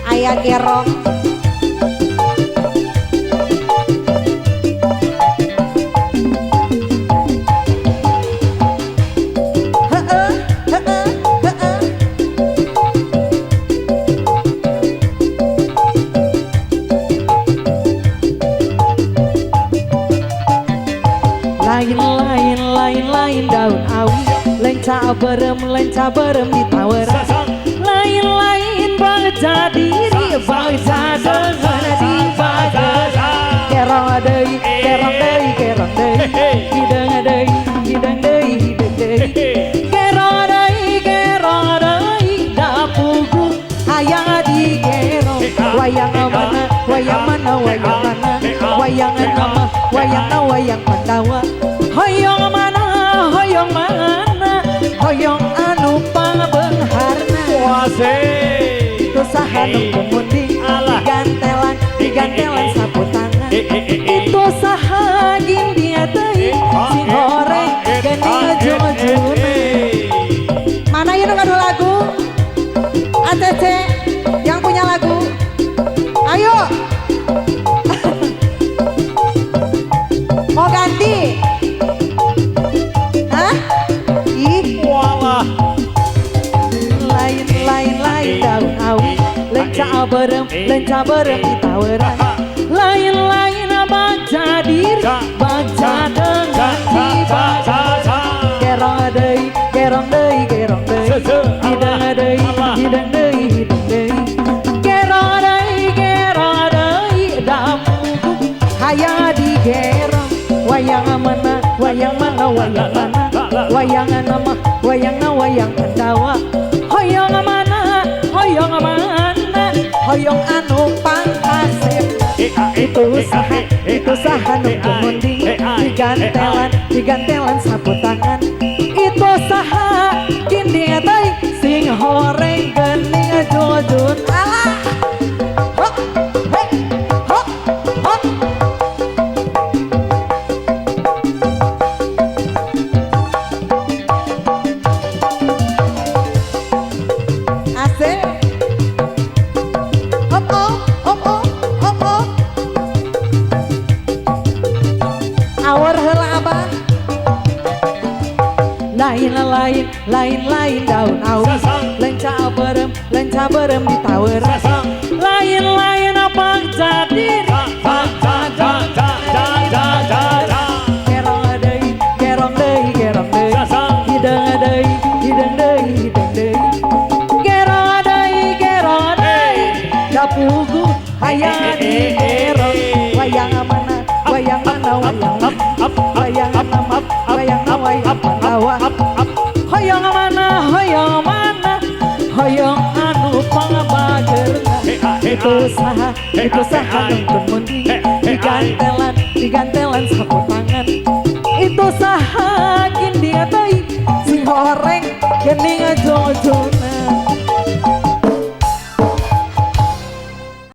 Ayah gerong lain daun awi lenca berem di tower lain bangsa diri bangsa dengan di bagas kerong deui hidang deui kerong deui dapugu hayang di kerong wayang mana wayang Pandawa hoyong mana hoyong anu pangbeungharna itu saha nu kumunding digantelan sapu tangan itu saha gini teh sing horeng geuning ujung-ujungna mana ieu nu ngadu lagu ACC yang punya lagu ayo mau ganti hah ih walah lain daun awi lenca berem di taweran lain bangsa diri bangsa dengan di bagas kerong deui hidang deui kerong deui dapugu hayang di gerong wayang mana wayang Pandawa hoyong mana hoyong anu pangkasep itu saha nu kumunding digantelan sapu tangan itu saha gini teh sing horeng geuning ujung-ujung alah hok hek hok hok asik hop awar heula abah lain daun awi lenca berem di tower lain bangsa diri kerong deui hidang deui kerong deui dapugu hayang di kerong wayang mana wayang Pandawa hoyong mana hoyong anu pangbageurna itu saha nu kumunding digantelan sapu tangan